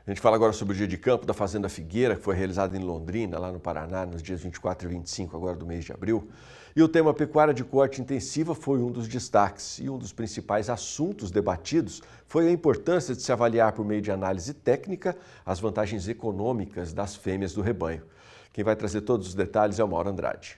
A gente fala agora sobre o dia de campo da Fazenda Figueira, que foi realizado em Londrina, lá no Paraná, nos dias 24 e 25 agora do mês de abril. E o tema pecuária de corte intensiva foi um dos destaques. E um dos principais assuntos debatidos foi a importância de se avaliar por meio de análise técnica as vantagens econômicas das fêmeas do rebanho. Quem vai trazer todos os detalhes é o Mauro Andrade.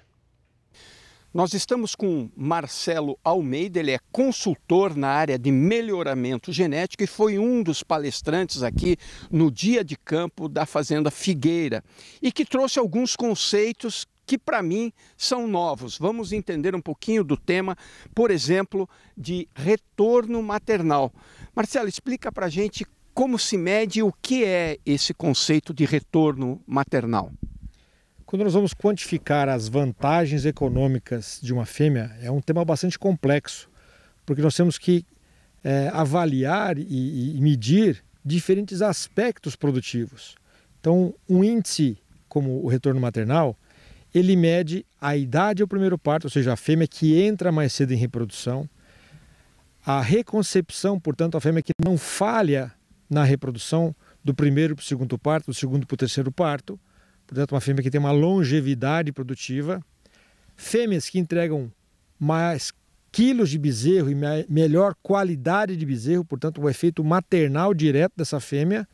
Nós estamos com Marcelo Almeida, ele é consultor na área de melhoramento genético e foi um dos palestrantes aqui no dia de campo da Fazenda Figueira e que trouxe alguns conceitos que para mim são novos. Vamos entender um pouquinho do tema, por exemplo, de retorno maternal. Marcelo, explica para a gente como se mede e o que é esse conceito de retorno maternal. Quando nós vamos quantificar as vantagens econômicas de uma fêmea, é um tema bastante complexo, porque nós temos que avaliar e medir diferentes aspectos produtivos. Então, um índice como o retorno maternal, ele mede a idade ao primeiro parto, ou seja, a fêmea que entra mais cedo em reprodução, a reconcepção, portanto, a fêmea que não falha na reprodução do primeiro para o segundo parto, do segundo para o terceiro parto, portanto, uma fêmea que tem uma longevidade produtiva, fêmeas que entregam mais quilos de bezerro e melhor qualidade de bezerro, portanto, o efeito maternal direto dessa fêmea,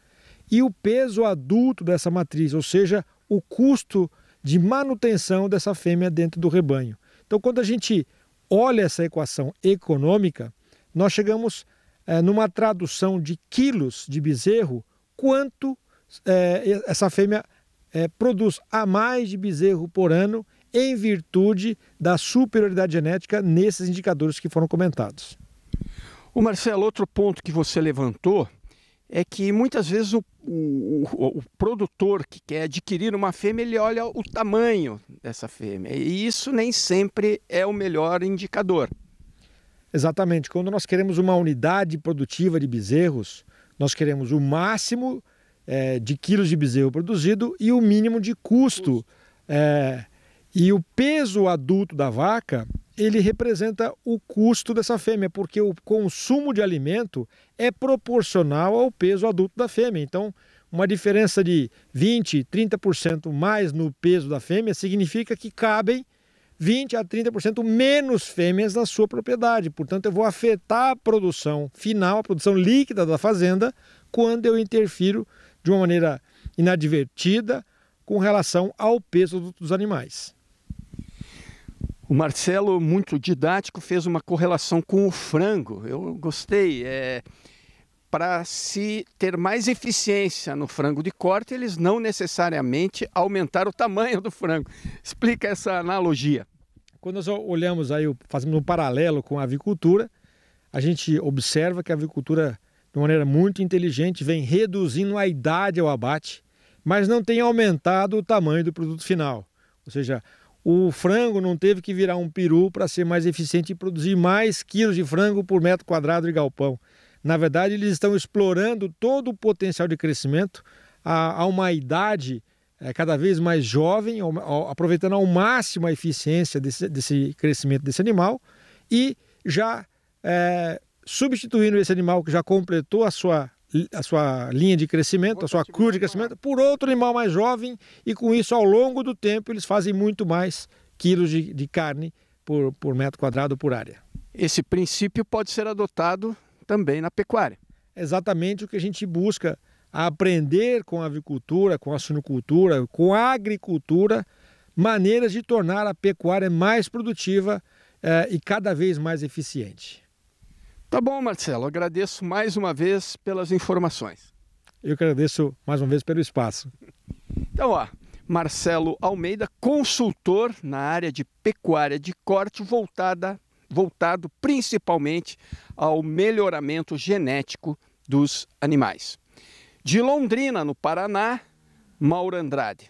e o peso adulto dessa matriz, ou seja, o custo de manutenção dessa fêmea dentro do rebanho. Então, quando a gente olha essa equação econômica, nós chegamos numa tradução de quilos de bezerro, quanto essa fêmea produz a mais de bezerro por ano em virtude da superioridade genética nesses indicadores que foram comentados. O Marcelo, outro ponto que você levantou é que muitas vezes o produtor que quer adquirir uma fêmea, ele olha o tamanho dessa fêmea e isso nem sempre é o melhor indicador. Exatamente. Quando nós queremos uma unidade produtiva de bezerros, nós queremos o máximo de quilos de bezerro produzido e o mínimo de custo. E o peso adulto da vaca, ele representa o custo dessa fêmea, porque o consumo de alimento é proporcional ao peso adulto da fêmea. Então, uma diferença de 20%, 30% mais no peso da fêmea significa que cabem 20% a 30% menos fêmeas na sua propriedade. Portanto, eu vou afetar a produção final, a produção líquida da fazenda, quando eu interfiro de uma maneira inadvertida com relação ao peso dos animais. O Marcelo, muito didático, fez uma correlação com o frango. Eu gostei. Para se ter mais eficiência no frango de corte, eles não necessariamente aumentaram o tamanho do frango. Explica essa analogia. Quando nós olhamos aí, fazemos um paralelo com a avicultura, a gente observa que a avicultura, de maneira muito inteligente, vem reduzindo a idade ao abate, mas não tem aumentado o tamanho do produto final. Ou seja, o frango não teve que virar um peru para ser mais eficiente e produzir mais quilos de frango por metro quadrado de galpão. Na verdade, eles estão explorando todo o potencial de crescimento a uma idade cada vez mais jovem, aproveitando ao máximo a eficiência desse crescimento desse animal e já substituindo esse animal que já completou a sua linha de crescimento, a sua curva de crescimento, por outro animal mais jovem, e com isso, ao longo do tempo, eles fazem muito mais quilos de carne por metro quadrado por área. Esse princípio pode ser adotado também na pecuária. Exatamente o que a gente busca aprender com a avicultura, com a suinocultura, com a agricultura, maneiras de tornar a pecuária mais produtiva e cada vez mais eficiente. Tá bom, Marcelo, agradeço mais uma vez pelas informações. Eu que agradeço mais uma vez pelo espaço. Então, Marcelo Almeida, consultor na área de pecuária de corte, voltado principalmente ao melhoramento genético dos animais. De Londrina, no Paraná, Mauro Andrade.